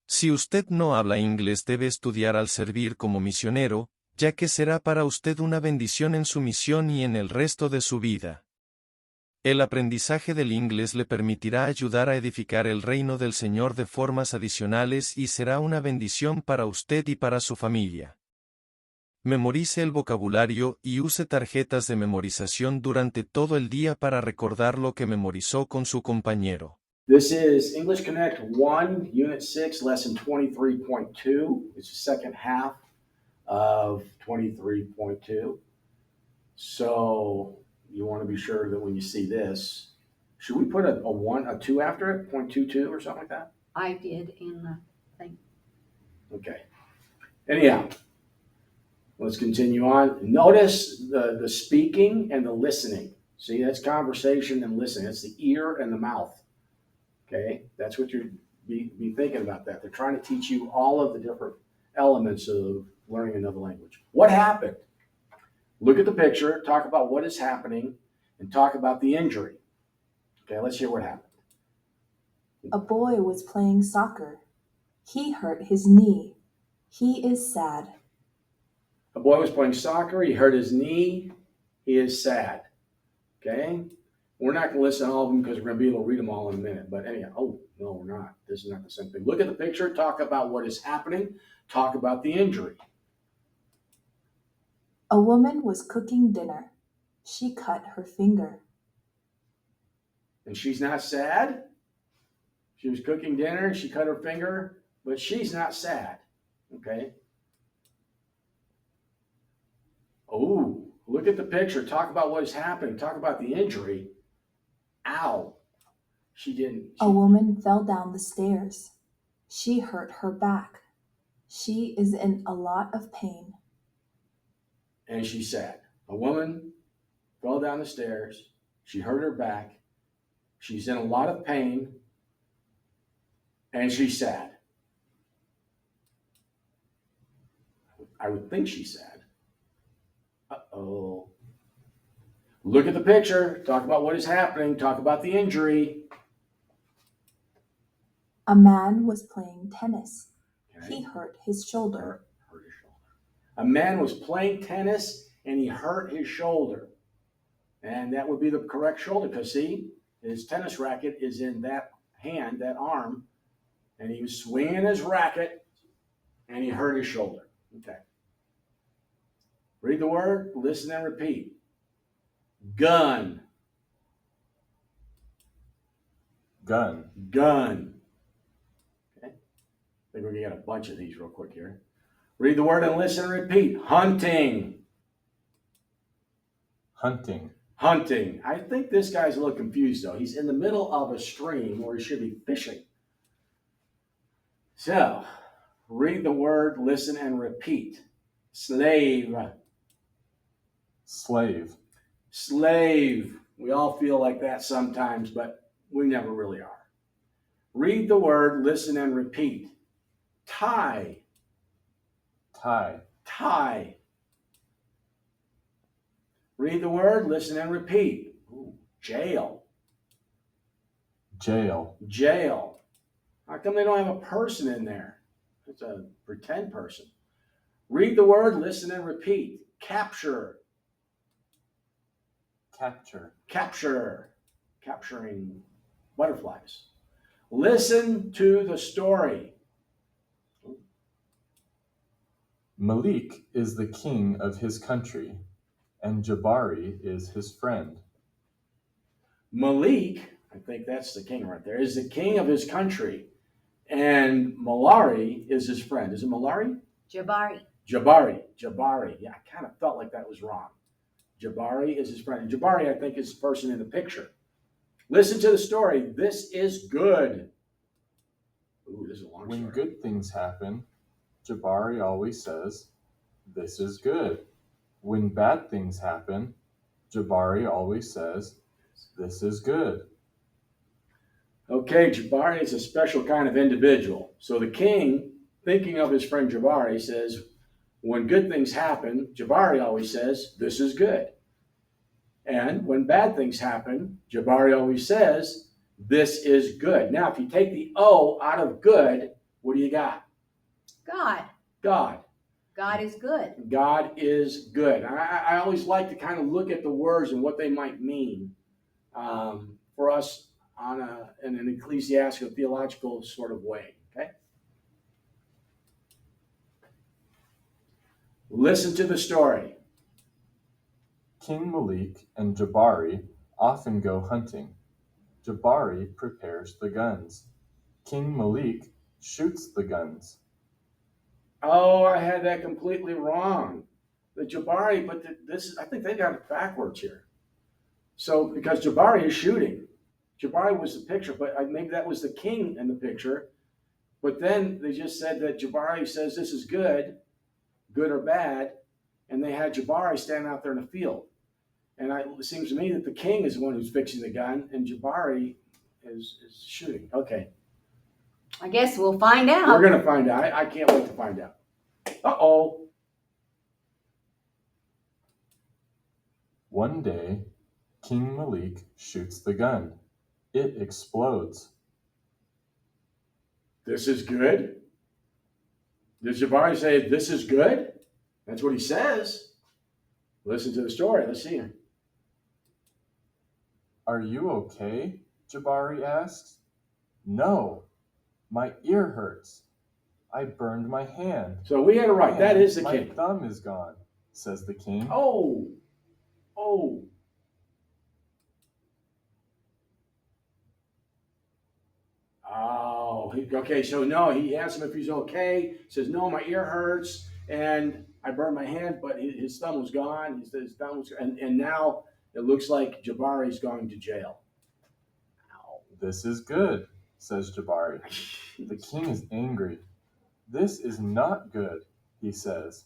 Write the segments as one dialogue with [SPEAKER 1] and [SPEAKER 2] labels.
[SPEAKER 1] Si usted no habla inglés, debe estudiar al servir como misionero, ya que será para usted una bendición en su misión y en el resto de su vida. El aprendizaje del inglés le permitirá ayudar a edificar el reino del Señor de formas adicionales y será una bendición para usted y para su familia. Memorice el vocabulario y use tarjetas de memorización durante todo el día para recordar lo que memorizó con su compañero.
[SPEAKER 2] This is EnglishConnect 1, Unit 6, Lesson 23.2. It's the second half of 23.2. So you want to be sure that when you see this, should we put a 2 after it, 0.22 or something like that?
[SPEAKER 3] I did in the thing.
[SPEAKER 2] Okay. Anyhow, let's continue on. Notice the speaking and the listening. See, that's conversation and listening. That's the ear and the mouth. Okay, that's what you'd be thinking about that. They're trying to teach you all of the different elements of learning another language. What happened? Look at the picture, talk about what is happening, and talk about the injury. Okay, let's hear what happened.
[SPEAKER 4] A boy was playing soccer. He hurt his knee. He is sad.
[SPEAKER 2] A boy was playing soccer. He hurt his knee. He is sad. Okay? We're not going to listen to all of them because we're going to be able to read them all in a minute. But anyhow, oh, no, we're not. This is not the same thing. Look at the picture. Talk about what is happening. Talk about the injury.
[SPEAKER 4] A woman was cooking dinner. She cut her finger.
[SPEAKER 2] And she's not sad. She was cooking dinner. She cut her finger. But she's not sad. Okay? Oh, look at the picture. Talk about what is happening. Talk about the injury. Ow.
[SPEAKER 4] A woman fell down the stairs. She hurt her back. She is in a lot of pain.
[SPEAKER 2] And she's sad. A woman fell down the stairs. She hurt her back. She's in a lot of pain. And she's sad. I would think she's sad. Uh-oh. Look at the picture. Talk about what is happening. Talk about the injury.
[SPEAKER 4] A man was playing tennis.
[SPEAKER 2] Okay.
[SPEAKER 4] He hurt his shoulder.
[SPEAKER 2] Hurt his shoulder. A man was playing tennis and he hurt his shoulder. And that would be the correct shoulder because, see, his tennis racket is in that hand, that arm, and he was swinging his racket and he hurt his shoulder. Okay. Read the word, listen and repeat. Gun.
[SPEAKER 5] Gun.
[SPEAKER 2] Gun. Okay. I think we're going to get a bunch of these real quick here. Read the word and listen and repeat. Hunting.
[SPEAKER 5] Hunting.
[SPEAKER 2] Hunting. I think this guy's a little confused though. He's in the middle of a stream where he should be fishing. So, read the word, listen and repeat. Slave.
[SPEAKER 5] Slave.
[SPEAKER 2] Slave. We all feel like that sometimes, but we never really are. Read the word, listen and repeat. Tie.
[SPEAKER 5] Tie.
[SPEAKER 2] Tie. Read the word, listen and repeat. Ooh, jail.
[SPEAKER 5] Jail.
[SPEAKER 2] Jail. How come they don't have a person in there? It's a pretend person. Read the word, listen and repeat. Capture.
[SPEAKER 5] Capture.
[SPEAKER 2] Capture. Capturing butterflies. Listen to the story.
[SPEAKER 5] Malik is the king of his country, and Jabari is his friend.
[SPEAKER 2] Malik, I think that's the king right there, is the king of his country, and Malari is his friend. Is it Malari?
[SPEAKER 3] Jabari.
[SPEAKER 2] Jabari. Yeah, I kind of felt like that was wrong. Jabari is his friend. And Jabari, I think, is the person in the picture. Listen to the story. This is good. Ooh, this is a long story.
[SPEAKER 5] When good things happen, Jabari always says, "This is good." When bad things happen, Jabari always says, "This is good."
[SPEAKER 2] Okay, Jabari is a special kind of individual. So the king, thinking of his friend Jabari, says, when good things happen, Jabari always says, "This is good." And when bad things happen, Jabari always says, "This is good." Now, if you take the O out of good, What do you got?
[SPEAKER 3] God.
[SPEAKER 2] God.
[SPEAKER 3] God is good.
[SPEAKER 2] God is good. I always like to kind of look at the words and what they might mean for us in an ecclesiastical, theological sort of way. Okay? Listen to the story.
[SPEAKER 5] King Malik and Jabari often go hunting. Jabari prepares the guns. King Malik shoots the guns.
[SPEAKER 2] Oh, I had that completely wrong. The Jabari, but I think they got it backwards here. So, because Jabari is shooting. Jabari was the picture, but maybe that was the king in the picture. But then they just said that Jabari says this is good or bad, and they had Jabari standing out there in the field. And it seems to me that the king is the one who's fixing the gun, and Jabari is shooting. Okay.
[SPEAKER 3] I guess we'll find out.
[SPEAKER 2] We're going to find out. I can't wait to find out. Uh-oh.
[SPEAKER 5] One day, King Malik shoots the gun. It explodes.
[SPEAKER 2] This is good? Did Jabari say, this is good? That's what he says. Listen to the story. Let's see.
[SPEAKER 5] Are you okay? Jabari asks. No, my ear hurts. I burned my hand.
[SPEAKER 2] So we had it right. That is the king.
[SPEAKER 5] My thumb is gone, says the king.
[SPEAKER 2] Oh. Okay, so no, he asked him if he's okay. He says, no, my ear hurts and I burned my hand, but his thumb was gone. His thumb was, and now it looks like Jabari's going to jail. Ow.
[SPEAKER 5] This is good, says Jabari. The king is angry. This is not good, he says.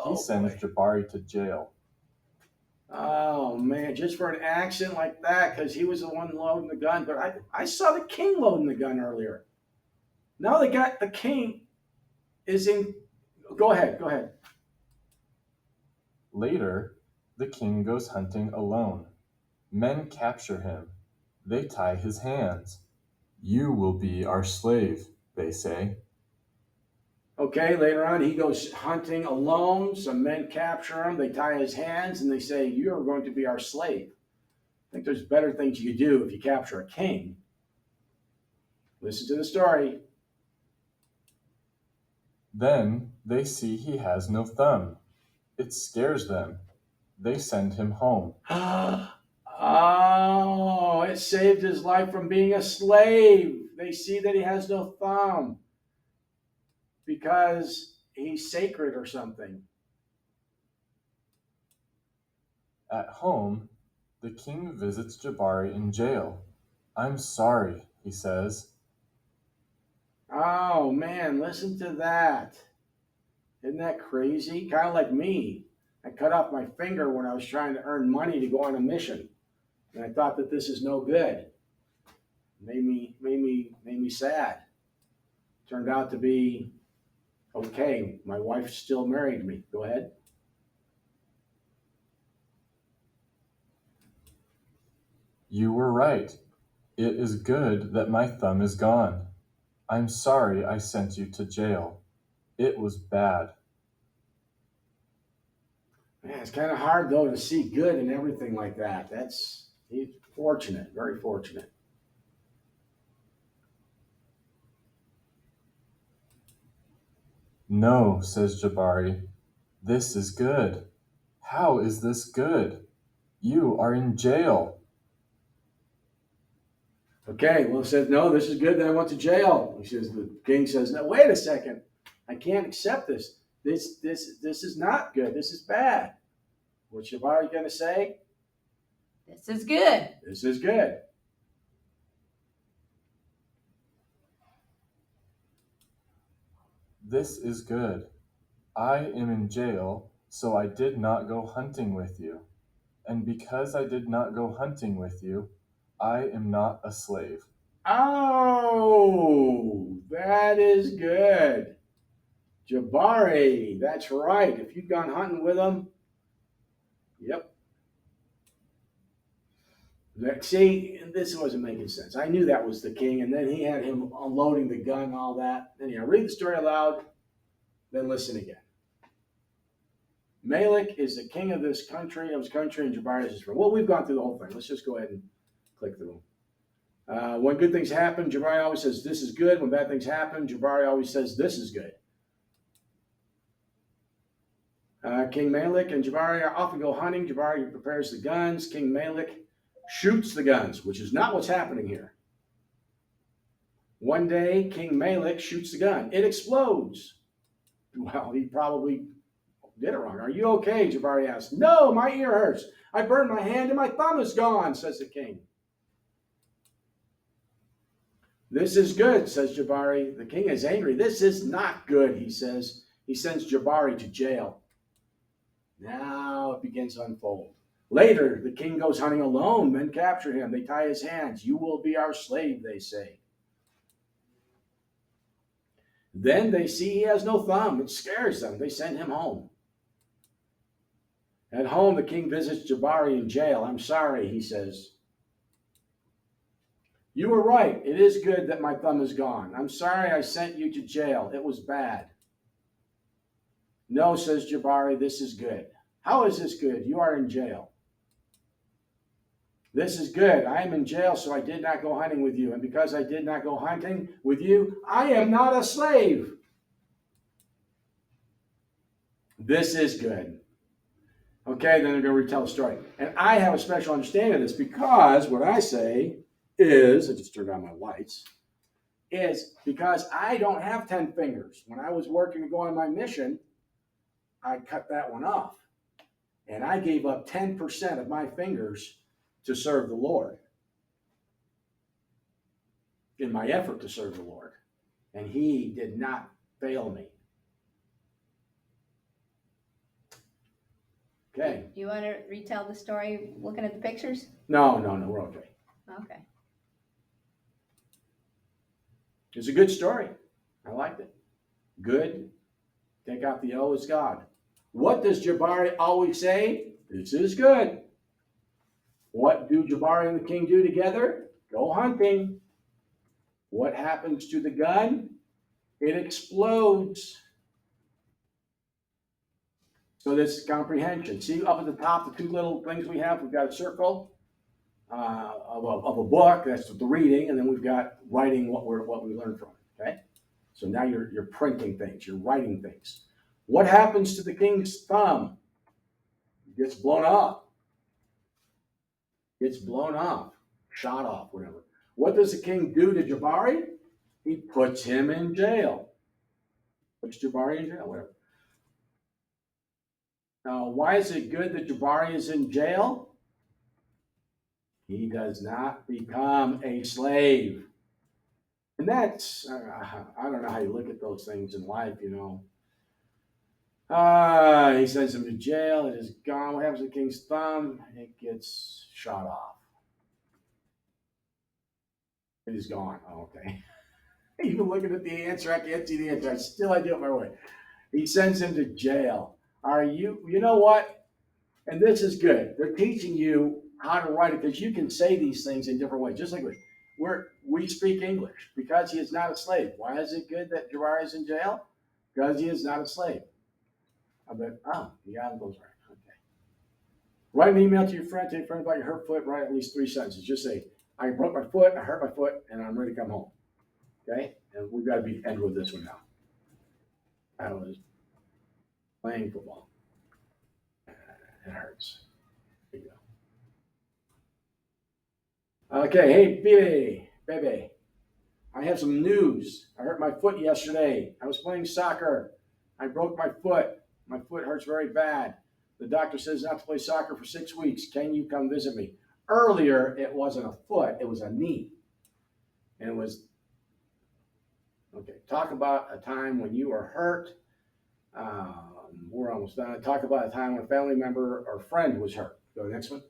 [SPEAKER 5] He sends Jabari to jail.
[SPEAKER 2] Oh, man, just for an accident like that, because he was the one loading the gun. But I saw the king loading the gun earlier. Now they got the king is in. Go ahead.
[SPEAKER 5] Later, the king goes hunting alone. Men capture him. They tie his hands. You will be our slave, they say.
[SPEAKER 2] Okay, later on, he goes hunting alone. Some men capture him. They tie his hands and they say, you're going to be our slave. I think there's better things you could do if you capture a king. Listen to the story.
[SPEAKER 5] Then they see he has no thumb. It scares them. They send him home.
[SPEAKER 2] Oh, it saved his life from being a slave. They see that he has no thumb because he's sacred or something.
[SPEAKER 5] At home, the king visits Jabari in jail. I'm sorry, he says.
[SPEAKER 2] Oh, man, listen to that. Isn't that crazy? Kind of like me. I cut off my finger when I was trying to earn money to go on a mission. And I thought that this is no good. Made me sad. Turned out to be okay. My wife still married me. Go ahead.
[SPEAKER 5] You were right. It is good that my thumb is gone. I'm sorry I sent you to jail. It was bad.
[SPEAKER 2] Man, it's kind of hard, though, to see good in everything like that. He's fortunate, very fortunate.
[SPEAKER 5] No, says Jabari. This is good. How is this good? You are in jail.
[SPEAKER 2] Okay, well, it says, no, this is good that I went to jail. The king says, no, wait a second. I can't accept this. This is not good. This is bad. What's Jabari going to say?
[SPEAKER 3] This is good.
[SPEAKER 2] This is good.
[SPEAKER 5] This is good. I am in jail, so I did not go hunting with you. And because I did not go hunting with you, I am not a slave.
[SPEAKER 2] Oh, that is good. Jabari, that's right. If you'd gone hunting with him, yep. See, this wasn't making sense. I knew that was the king, and then he had him unloading the gun and all that. Anyhow, read the story aloud, then listen again. Malik is the king of his country, and Jabari is his friend. Well, we've gone through the whole thing. Let's just go ahead and click through. When good things happen, Jabari always says, this is good. When bad things happen, Jabari always says, this is good. King Malik and Jabari often go hunting. Jabari prepares the guns. King Malik shoots the guns, which is not what's happening here. One day, King Malik shoots the gun. It explodes. Well, he probably did it wrong. Are you okay? Jabari asks. No, my ear hurts. I burned my hand and my thumb is gone, says the king. This is good, says Jabari. The king is angry. This is not good, he says. He sends Jabari to jail. Now it begins to unfold. Later, the king goes hunting alone. Men capture him. They tie his hands. You will be our slave, they say. Then they see he has no thumb. It scares them. They send him home. At home, the king visits Jabari in jail. I'm sorry, he says. You were right. It is good that my thumb is gone. I'm sorry I sent you to jail. It was bad. No, says Jabari, this is good. How is this good? You are in jail. This is good. I am in jail, so I did not go hunting with you. And because I did not go hunting with you, I am not a slave. This is good. Okay, then they're going to retell the story. And I have a special understanding of this because what I say is, I just turned on my lights, is because I don't have 10 fingers. When I was working to go on my mission, I cut that one off. And I gave up 10% of my fingers to serve the Lord in my effort to serve the Lord. And he did not fail me. Okay.
[SPEAKER 3] Do you want to retell the story looking at the pictures?
[SPEAKER 2] No, we're okay.
[SPEAKER 3] Okay.
[SPEAKER 2] It's a good story. I liked it. Good. Take out the O, is God. What does Jabari always say? This is good. What do Jabari and the king do together? Go hunting. What happens to the gun? It explodes. So this is comprehension. See up at the top, the two little things we have? We've got a circle of a book. That's the reading. And then we've got writing what we learned from it. Okay? So now you're printing things. You're writing things. What happens to the king's thumb? It gets blown off. Gets blown off. Shot off, whatever. What does the king do to Jabari? He puts him in jail. Puts Jabari in jail, whatever. Now, why is it good that Jabari is in jail? He does not become a slave. And that's, I don't know how you look at those things in life, you know. He sends him to jail. It is gone. What happens to the king's thumb? It gets shot off. It is gone. Oh, okay. Even looking at the answer, I can't see the answer. I do it my way. He sends him to jail. You know what? And this is good. They're teaching you how to write it because you can say these things in different ways. Just like we speak English because he is not a slave. Why is it good that Jabari is in jail? Because he is not a slave. I bet, you got those right. Okay. Write an email to your friend, tell your friend about your hurt foot, write at least 3 sentences. Just say, I broke my foot, I hurt my foot, and I'm ready to come home. Okay? And we've got to end with this one now. I was playing football. It hurts. There you go. Okay, hey, baby. I have some news. I hurt my foot yesterday. I was playing soccer. I broke my foot. My foot hurts very bad. The doctor says not to play soccer for 6 weeks. Can you come visit me? Earlier, it wasn't a foot. It was a knee. And it was, okay, talk about a time when you were hurt. We're almost done. Talk about a time when a family member or friend was hurt. Go to the next one.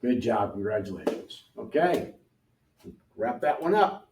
[SPEAKER 2] Good job. Congratulations. Okay. Wrap that one up.